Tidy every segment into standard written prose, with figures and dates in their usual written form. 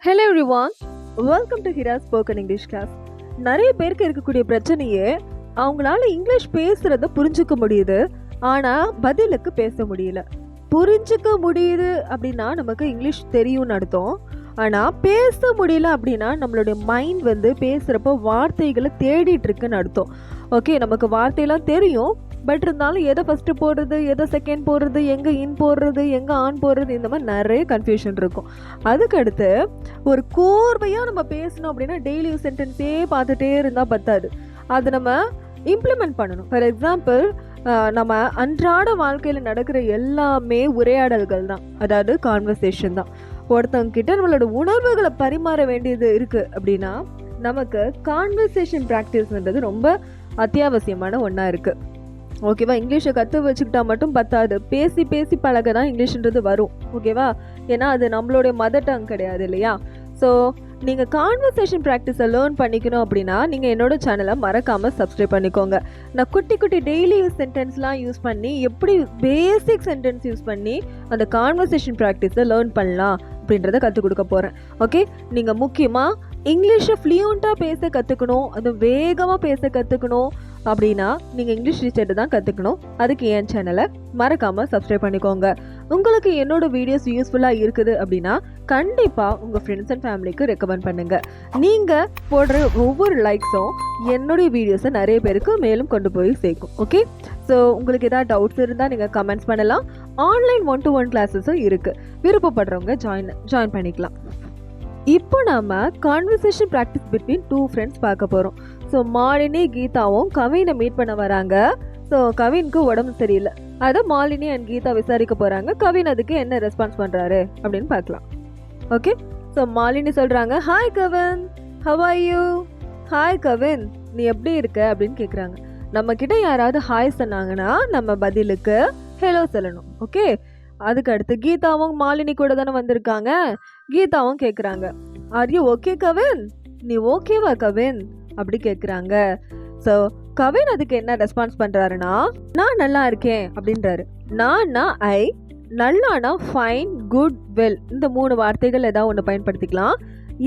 Hello everyone, welcome to Hira's spoken English class. நிறைய பேருக்கு இருக்கக்கூடிய பிரச்சனையே அவங்களால இங்கிலீஷ் பேசுறத புரிஞ்சுக்க முடியுது, ஆனால் பதிலுக்கு பேச முடியல. புரிஞ்சுக்க முடியுது அப்படின்னா நமக்கு இங்கிலீஷ் தெரியும்னு அர்த்தம். ஆனால் பேச முடியல அப்படின்னா நம்மளுடைய மைண்ட் பேசுகிறப்போ வார்த்தைகளை தேடிட்டு இருக்குன்னு அர்த்தம். ஓகே, நமக்கு வார்த்தையெல்லாம் தெரியும், பட் இருந்தாலும் எதை ஃபஸ்ட்டு போடுறது, எதை செகண்ட் போடுறது, எங்கே இன் போடுறது, எங்கே ஆன் போடுறது, இந்த மாதிரி நிறைய கன்ஃபியூஷன் இருக்கும். அதுக்கடுத்து ஒரு கோர்வையாக நம்ம பேசணும் அப்படின்னா டெய்லி சென்டென்ஸே பார்த்துட்டே இருந்தால் பத்தாது, அதை நம்ம இம்ப்ளிமெண்ட் பண்ணணும். ஃபார் எக்ஸாம்பிள், நம்ம அன்றாட வாழ்க்கையில் நடக்கிற எல்லாமே உரையாடல்கள் தான், அதாவது கான்வர்சேஷன் தான். ஒருத்தவங்க கிட்ட நம்மளோட உணர்வுகளை பரிமாற வேண்டியது இருக்குது அப்படின்னா நமக்கு கான்வர்சேஷன் ப்ராக்டிஸ்ன்றது ரொம்ப அத்தியாவசியமான ஒன்றா இருக்குது. ஓகேவா, இங்கிலீஷை கற்று வச்சுக்கிட்டா மட்டும் பத்தாது, பேசி பேசி பழக தான் இங்கிலீஷ்ன்றது வரும். ஓகேவா, ஏன்னா அது நம்மளுடைய மதர் டங் கிடையாது இல்லையா. ஸோ நீங்கள் கான்வர்சேஷன் ப்ராக்டிஸை லேர்ன் பண்ணிக்கணும் அப்படின்னா நீங்கள் என்னோட சேனலை மறக்காமல் சப்ஸ்கிரைப் பண்ணிக்கோங்க. நான் குட்டி குட்டி டெய்லி யூஸ் சென்டென்ஸ்லாம் யூஸ் பண்ணி எப்படி பேசிக் சென்டென்ஸ் யூஸ் பண்ணி அந்த கான்வர்சேஷன் ப்ராக்டிஸை லேர்ன் பண்ணலாம் அப்படின்றத கற்றுக் கொடுக்க போகிறேன். ஓகே, நீங்கள் முக்கியமாக இங்கிலீஷை ஃப்ளூயண்ட்டாக பேச கற்றுக்கணும், அது வேகமாக பேச கற்றுக்கணும் அப்படின்னா நீங்கள் இங்கிலீஷ் டீச்சர்ட்டு தான் கற்றுக்கணும். அதுக்கு என் சேனலை மறக்காமல் சப்ஸ்கிரைப் பண்ணிக்கோங்க. உங்களுக்கு என்னோட வீடியோஸ் யூஸ்ஃபுல்லாக இருக்குது அப்படின்னா கண்டிப்பாக உங்கள் ஃப்ரெண்ட்ஸ் அண்ட் ஃபேமிலிக்கு ரெக்கமெண்ட் பண்ணுங்கள். நீங்கள் போடுற ஒவ்வொரு லைக்ஸும் என்னுடைய வீடியோஸை நிறைய பேருக்கு மேலும் கொண்டு போய் சேர்க்கும். ஓகே, ஸோ உங்களுக்கு ஏதாவது டவுட்ஸ் இருந்தால் நீங்கள் கமெண்ட்ஸ் பண்ணலாம். ஆன்லைன் 1-to-1 கிளாஸஸும் இருக்குது, விருப்பப்படுறவங்க ஜாயின் பண்ணிக்கலாம். இப்போ நம்ம கான்வர்சேஷன் ப்ராக்டிஸ் பிட்வீன் 2 ஃப்ரெண்ட்ஸ் பார்க்க போகிறோம். ஸோ மாலினி கீதாவும் கவினை மீட் பண்ண வராங்க. ஸோ கவினுக்கு உடம்பு சரியில்லை, அதை மாலினி அண்ட் கீதா விசாரிக்க போகிறாங்க. கவின் அதுக்கு என்ன ரெஸ்பான்ஸ் பண்ணுறாரு அப்படின்னு பார்க்கலாம். ஓகே, ஸோ மாலினி சொல்கிறாங்க, hi Kavin, how are you? Hi Kavin, நீ எப்படி இருக்க அப்படின்னு கேட்குறாங்க. நம்மக்கிட்ட யாராவது ஹாய் சொன்னாங்கன்னா நம்ம பதிலுக்கு ஹலோ சொல்லணும். ஓகே, அதுக்கு அடுத்து கீதாவும் மாலினி கூட தானே வந்திருக்காங்க. கீதாவும் கேட்குறாங்க, ஆர் யூ ஓகே கவின்? நீ ஓகேவா கவின் அப்படி கேட்குறாங்க. ஸோ கவின் அதுக்கு என்ன ரெஸ்பான்ஸ் பண்ணுறாருன்னா, நான் நல்லா இருக்கேன் அப்படின்றாரு. நான்னா ஐ, நல்லானா ஃபைன், குட், வெல், இந்த 3 வார்த்தைகள் ஏதாவது ஒன்று பயன்படுத்திக்கலாம்.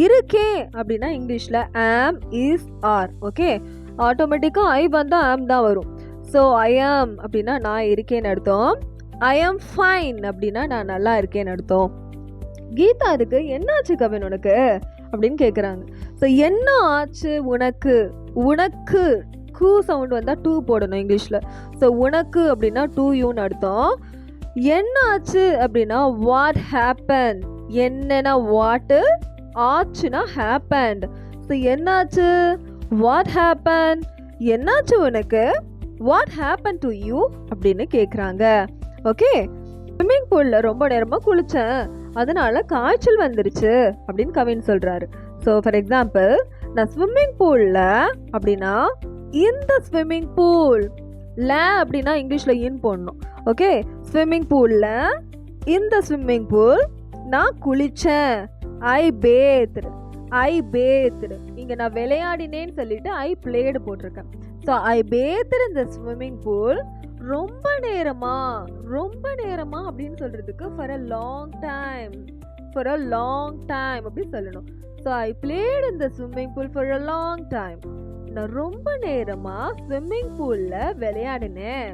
இருக்கேன் அப்படின்னா இங்கிலீஷில் ஆம், இஸ், ஆர். ஓகே, ஆட்டோமேட்டிக்காக ஐ வந்தால் ஆம் தான் வரும். ஸோ ஐ ஆம் அப்படின்னா நான் இருக்கேன்னு அர்த்தம். ஐ ஆம் ஃபைன் அப்படின்னா நான் நல்லா இருக்கேன்னு அர்த்தம். கீதா அதுக்கு என்னாச்சு கவின் உனக்கு அப்படின்னு கேட்குறாங்க. ஸோ என்ன ஆச்சு உனக்கு? உனக்கு கூ சவுண்ட் வந்தால் 2 போடணும் இங்கிலீஷில். ஸோ உனக்கு அப்படின்னா 2U அர்த்தம். என்ன ஆச்சு அப்படின்னா வாட் ஹேப்பன். என்னன்னா வாட்டு, ஆச்சுன்னா ஹேப்பன்ட். ஸோ என்னாச்சு? What happen. என்னாச்சு உனக்கு? வாட் ஹேப்பன் டு யூ அப்படின்னு கேட்குறாங்க. ஓகே, ஸ்விம்மிங் பூலில் ரொம்ப நேரமாக குளித்தேன், அதனால காய்ச்சல் வந்துருச்சு அப்படின்னு கவின் சொல்கிறாரு. ஸோ ஃபார் எக்ஸாம்பிள், நான் ஸ்விம்மிங் பூலில் அப்படின்னா இந்த ஸ்விம்மிங் பூல், ல அப்படின்னா இங்கிலீஷில் இன் போடணும். ஓகே, ஸ்விம்மிங் பூலில் இந்த ஸ்விம்மிங் பூல் நான் குளித்தேன். ஐ பேத்டு, ஐ பேத்டு. இங்கே நான் விளையாடினேன்னு சொல்லிட்டு ஐ பிளேடு போட்டிருக்கேன். ஸோ ஐ பேத்டு இந்த ஸ்விம்மிங் பூல் ரொம்ப நேரமா. ரொம்ப நேரமா அப்படின்னு சொல்றதுக்கு for a long time, for a long time அப்படி சொல்லணும். So I played in the swimming pool for a long time. நான் ரொம்ப நேரமா ஸ்விம்மிங் பூல்ல விளையாடினேன்.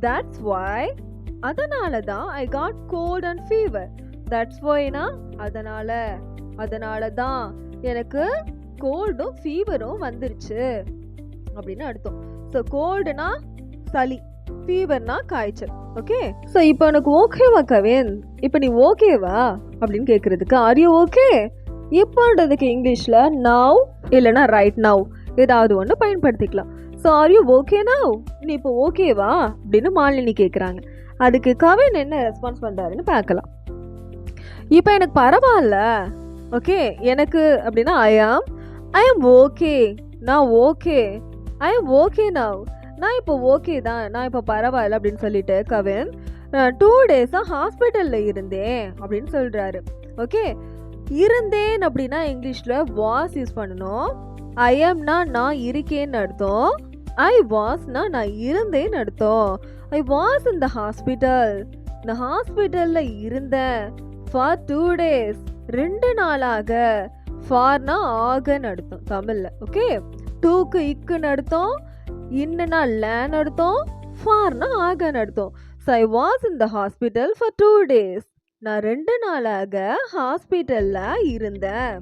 தட்ஸ் வை, அதனால தான் I got cold and fever. That's வைனா அதனால, அதனால தான் எனக்கு கோல்டும் ஃபீவரும் வந்துருச்சு அப்படின்னு அர்த்தம். ஸோ கோல்டுனா சளி, ஃபீவர்னா காய்ச்சல். ஓகே, ஸோ இப்போ எனக்கு ஓகேவா கவின்? இப்போ நீ ஓகேவா அப்படின்னு கேட்குறதுக்கு ஆர் யூ ஓகே இப்போன்றதுக்கு இங்கிலீஷில் நவ் இல்லைனா ரைட் நவ் ஏதாவது ஒன்று பயன்படுத்திக்கலாம். So are you okay now, நீ இப்போ ஓகேவா அப்படின்னு மாலினி கேட்குறாங்க. அதுக்கு கவின் என்ன ரெஸ்பான்ஸ் பண்ணுறாருன்னு பார்க்கலாம். இப்போ எனக்கு பரவாயில்ல. ஓகே, எனக்கு அப்படின்னா ஐ ஆம் ஓகே, நான் ஓகே, ஐ ஆம் ஓகே நவ், நான் இப்போ ஓகே தான், நான் இப்போ பரவாயில்ல அப்படின்னு சொல்லிட்டு கவின் 2 டேஸாக ஹாஸ்பிட்டலில் இருந்தேன் அப்படின்னு சொல்கிறாரு. ஓகே, இருந்தேன் அப்படின்னா இங்கிலீஷில் வாஸ் யூஸ் பண்ணணும். ஐ ஆம்னா நான் இருக்கேன்னு அர்த்தம். ஐ வாஸ்னா நான் இருந்தேன்னு அர்த்தம். I was in the hospital, இந்த ஹாஸ்பிட்டலில் இருந்தேன் ஃபார் 2 days. 2 நாளாக. ஃபார்னா ஆகன்னு அர்த்தம் தமிழ்ல. ஓகே, டூக்கு இக்குன்னு அர்த்தம், இன்னுனா லேன்னு அர்த்தம், ஃபார்னா ஆகன்னு அர்த்தம். So I was in the hospital for 2 days. நான் 2 நாளாக ஹாஸ்பிட்டல்ல இருந்தேன்.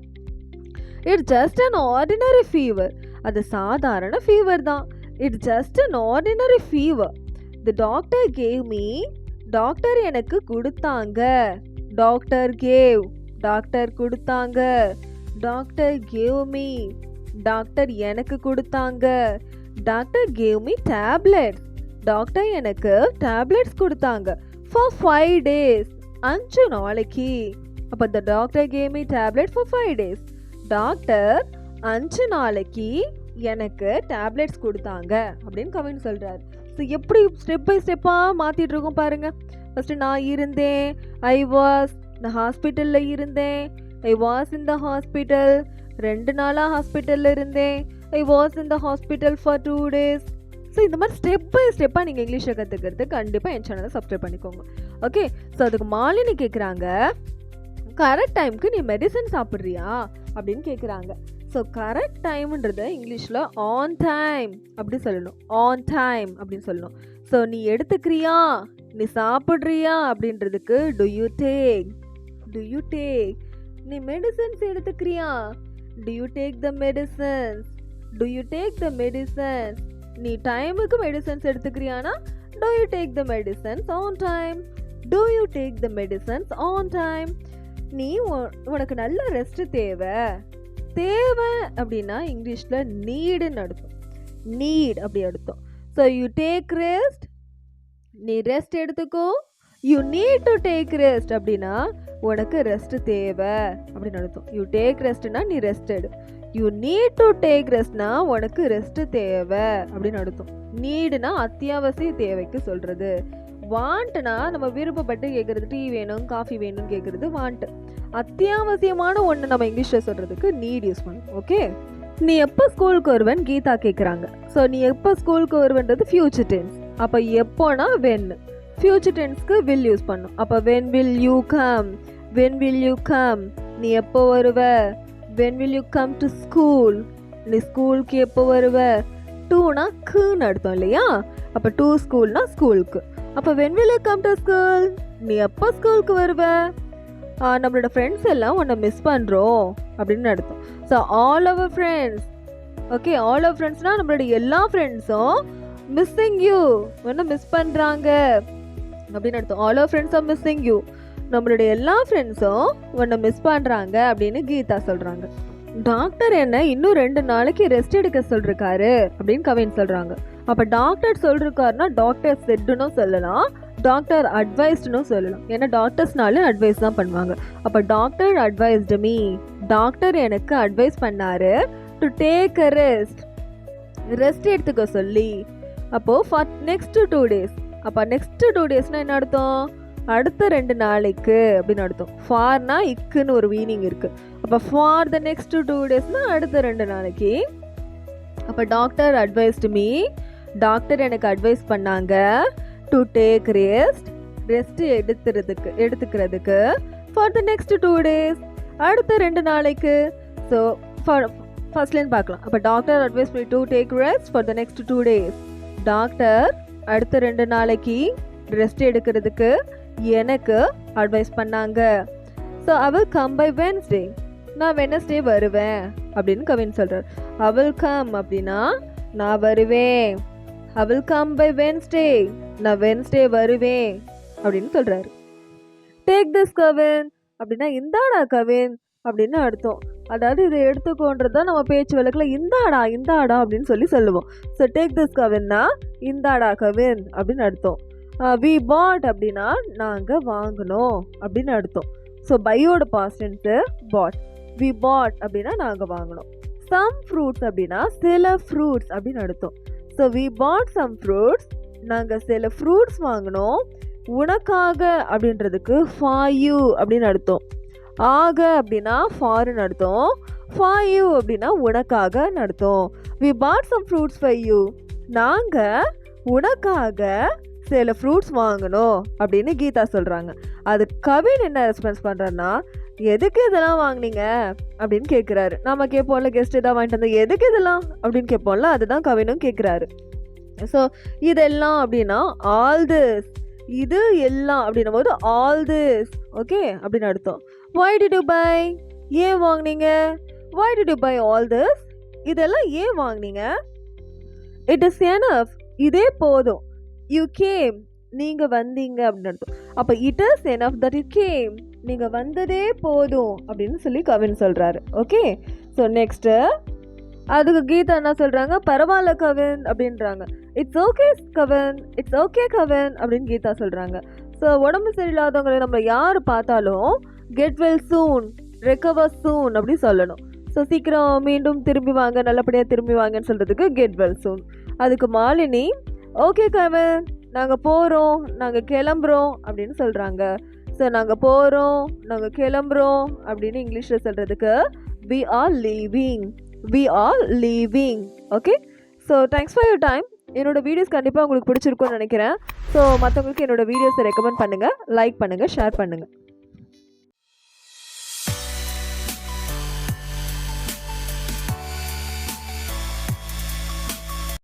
It's just an ordinary fever. அது சாதாரண ஃபீவர் தான். It's just an ordinary fever. The doctor gave me. Doctor எனக்கு கொடுத்தாங்க. டாக்டர் கேவ், டாக்டர் கொடுத்தாங்க. டாக்டர் கேவ் மீ, டாக்டர் எனக்கு கொடுத்தாங்க. Doctor gave me tablets. Doctor எனக்கு டேப்லெட்ஸ் கொடுத்தாங்க. For 5 days. 5 நாளைக்கு. அப்போ the doctor gave me tablet for 5 days. Doctor 5 நாளைக்கு எனக்கு டேப்லெட்ஸ் கொடுத்தாங்க அப்படின்னு கவின் சொல்றாரு. ஸோ எப்படி ஸ்டெப் பை ஸ்டெப்பாக மாற்றிட்டு இருக்கோம் பாருங்க. ஃபர்ஸ்ட் நான் இருந்தேன், ஐ வாஸ், நான் ஹாஸ்பிட்டலில் இருந்தேன், I was in the hospital, 2 நாளாக ஹாஸ்பிட்டலில் இருந்தேன், I was in the hospital for 2 days. So இந்த மாதிரி ஸ்டெப் பை ஸ்டெப்பாக நீங்கள் இங்கிலீஷை கற்றுக்கிறது கண்டிப்பாக என் சேனலை சப்ஸ்கிரைப் பண்ணிக்கோங்க. ஓகே, ஸோ அதுக்கு மாலினி கேட்குறாங்க, கரெக்ட் டைமுக்கு நீ மெடிசன் சாப்பிட்றியா அப்படின்னு கேட்குறாங்க. ஸோ கரெக்ட் டைம்ன்றது இங்கிலீஷில் ஆன் டைம் அப்படி சொல்லணும். ஆன் டைம் அப்படின்னு சொல்லணும். ஸோ நீ எடுத்துக்கிறியா, நீ சாப்பிட்றியா அப்படின்றதுக்கு do you take. Do you take. நீ மெடிசன்ஸ் எடுத்துக்கிறியா, do you take the medicines. Do you take the medicines. நீ டைமுக்கு மெடிசன்ஸ் எடுத்துக்கிறியானா do you take the medicines on time. Do you take the medicines on time. நீ உனக்கு நல்ல rest தேவை. தேவை அப்படின்னா இங்கிலீஷில் நீடுன்னு அர்த்தம். நீட் அப்படி அர்த்தம். ஸோ யூ டேக் ரெஸ்ட், நீ ரெஸ்ட் எடுத்துக்கோ. You need to take rest அப்படின்னா உனக்கு ரெஸ்ட் தேவை அப்படின்னு அர்த்தம். யூ டேக் ரெஸ்ட்னா நீ ரெஸ்ட் எடு. யூ நீட் டு டேக் ரெஸ்ட்னா உனக்கு ரெஸ்ட் தேவை அப்படின்னு அர்த்தம். நீடுனா அத்தியாவசிய தேவைக்கு சொல்றது. வாண்ட்னா நம்ம விருப்பப்பட்டு கேட்கறது, டீ வேணும் காஃபி வேணும்னு கேட்கறது வாண்ட். அத்தியாவசியமான ஒன்று நம்ம இங்கிலீஷில் சொல்றதுக்கு நீட் யூஸ் பண்ணும். ஓகே, நீ எப்போ ஸ்கூலுக்கு வருவேன்னு கீதா கேட்குறாங்க. ஸோ நீ எப்போ ஸ்கூலுக்கு வருவேன்றது ஃபியூச்சர் டென்ஸ். அப்போ எப்போனா வென். ஃபியூச்சர் டென்ஸ்க்கு வில் யூஸ் பண்ணும். அப்போ when will you come. When will you come. நீ எப்போ வருவ. When will you come to school. நீ ஸ்கூலுக்கு எப்போ வருவ. டூனா குன்னு அர்த்தம் இல்லையா. அப்போ டூ ஸ்கூல்னா ஸ்கூலுக்கு. அப்போ when will you come to school. நீ எப்போ ஸ்கூலுக்கு வருவ. நம்மளோட ஃப்ரெண்ட்ஸ் எல்லாம் உன்னை மிஸ் பண்ணுறோம் அப்படின்னு அர்த்தம். So all our friends. Okay, all our ஃப்ரெண்ட்ஸ்னால் நம்மளோட எல்லா ஃப்ரெண்ட்ஸும் மிஸ்ஸிங் யூ, ஒன்று மிஸ் பண்ணுறாங்க அப்படின்னு அர்த்தம். All our friends are missing you. நம்மளுடைய எல்லா ஃப்ரெண்ட்ஸும் உன்னை மிஸ் பண்ணுறாங்க அப்படின்னு கீதா சொல்கிறாங்க. டாக்டர் என்ன இன்னும் 2 நாளைக்கு ரெஸ்ட் எடுக்க சொல்லிருக்காரு அப்படின்னு கவின் சொல்கிறாங்க. அப்போ டாக்டர் சொல்லிருக்காருன்னா டாக்டர் செட்டுன்னு சொல்லலாம், டாக்டர் அட்வைஸ்டுன்னு சொல்லலாம். ஏன்னா டாக்டர்ஸ்னாலும் அட்வைஸ் தான் பண்ணுவாங்க. அப்போ டாக்டர் அட்வைஸ்டு மீ. டாக்டர் எனக்கு அட்வைஸ் பண்ணாரு to take a rest. Rest எடுத்துக்க சொல்லி. அப்போது ஃபார் நெக்ஸ்ட் 2 days. அப்போ நெக்ஸ்ட் 2 daysனால் என்ன அர்த்தம். அடுத்த 2 நாளைக்கு அப்படின்னு அர்த்தம். ஃபார்னா இக்குன்னு ஒரு மீனிங் இருக்குது. அப்போ ஃபார் த நெக்ஸ்ட் 2 daysனால் அடுத்த 2 நாளைக்கு. அப்போ டாக்டர் அட்வைஸ்டு மீ. டாக்டர் எனக்கு அட்வைஸ் பண்ணாங்க டு டேக் ரெஸ்ட். ரெஸ்ட் எடுத்துக்கிறதுக்கு ஃபார் த நெக்ஸ்ட் 2 days. அடுத்த 2 நாளைக்கு. ஸோ ஃபர்ஸ்ட்லேருந்து பார்க்கலாம். அப்போ doctor advise me to take rest for the next 2 days. Doctor அடுத்த 2 நாளைக்கு ரெஸ்ட் எடுக்கிறதுக்கு எனக்கு அட்வைஸ் பண்ணாங்க. So I will come by Wednesday. நான் வெனஸ்டே வருவேன் அப்படின்னு கவின் சொல்கிறார். ஐ வில் கம் அப்படின்னா நான் வருவேன். I will come by Wednesday. நான் வென்ஸ்டே வருவேன் அப்படின்னு சொல்கிறாரு. டேக் திஸ் கவின் அப்படின்னா இந்தாடா கவின் அப்படின்னு அர்த்தம். அதாவது இதை எடுத்துக்கோன்றதான் நம்ம பேச்சு வழக்கில் இந்தாடா இந்தாடா அப்படின்னு சொல்லுவோம். ஸோ டேக் திஸ் கவின்னா இந்தாடா கவின் அப்படின்னு அர்த்தம். வி பாட் அப்படின்னா நாங்கள் வாங்கினோம் அப்படின்னு அர்த்தம். ஸோ பையோட past tense bought. We bought அப்படின்னா நாங்கள் வாங்கினோம். சம் ஃப்ரூட்ஸ் அப்படின்னா சில ஃப்ரூட்ஸ் அப்படின்னு அர்த்தம். So we bought some fruits. நாங்கள் சில ஃப்ரூட்ஸ் வாங்கினோம். உனக்காக அப்படின்றதுக்கு ஃபார் யூ அப்படின்னு அர்த்தம். ஆக அப்படின்னா ஃபார்னு அர்த்தம். ஃபார் யூ அப்படின்னா உனக்காகன்னு அர்த்தம். We bought some fruits for you. நாங்கள் உனக்காக சில ஃப்ரூட்ஸ் வாங்கணும் அப்படின்னு கீதா சொல்கிறாங்க. அது கவின் என்ன ரெஸ்பான்ஸ் பண்ணுறான்னா எதுக்கு இதெல்லாம் வாங்குனீங்க அப்படின்னு கேட்குறாரு. நாம கேட்போம்ல, கெஸ்ட் ஏதாவது வாங்கிட்டு வந்தா எதுக்கு இதெல்லாம் அப்படின்னு கேட்போம்ல, அதுதான் கவினும் கேட்குறாரு. ஸோ இதெல்லாம் அப்படின்னா ஆல் திஸ், இது எல்லாம் அப்படின்னும் போது ஆல் திஸ், ஓகே அப்படின்னு அர்த்தம். why did you buy, ஏன் வாங்குனீங்க? why did you buy all this, இதெல்லாம் ஏன் வாங்குனீங்க? it is enough, இதே போதும். you came, நீங்க வந்தீங்க அப்படின்னு அர்த்தம். அப்ப it is enough that you came, நீங்க வந்ததே போதும் அப்படின்னு சொல்லி கவின் சொல்றாரு. ஓகே, ஸோ நெக்ஸ்ட் அதுக்கு கீதா என்ன சொல்றாங்க, பரவாயில்ல கவின் அப்படின்றாங்க. It's okay Kavin, it's okay Kavin அப்படின்னு கீதா சொல்றாங்க. ஸோ உடம்பு சரியில்லாதவங்களை நம்ம யார் பார்த்தாலும் கெட் வெல் சூன், ரெக்கவர் சூன் அப்படி சொல்லணும். ஸோ சீக்கிரம் மீண்டும் திரும்பி வாங்க, நல்லபடியாக திரும்பி வாங்கன்னு சொல்கிறதுக்கு கெட் வெல் சூன். அதுக்கு மாலினி ஓகே கவின், நாங்கள் போகிறோம், நாங்கள் கிளம்புறோம் அப்படின்னு சொல்கிறாங்க. ஸோ நாங்கள் போகிறோம், நாங்கள் கிளம்புறோம் அப்படின்னு இங்கிலீஷில் சொல்கிறதுக்கு we are leaving, we are leaving. Okay, so thanks for your time. என்னோடய வீடியோஸ் கண்டிப்பாக உங்களுக்கு பிடிச்சிருக்கும்னு நினைக்கிறேன். ஸோ மற்றவங்களுக்கு என்னோடய வீடியோஸை ரெக்கமெண்ட் பண்ணுங்கள், லைக் பண்ணுங்கள், ஷேர் பண்ணுங்கள்.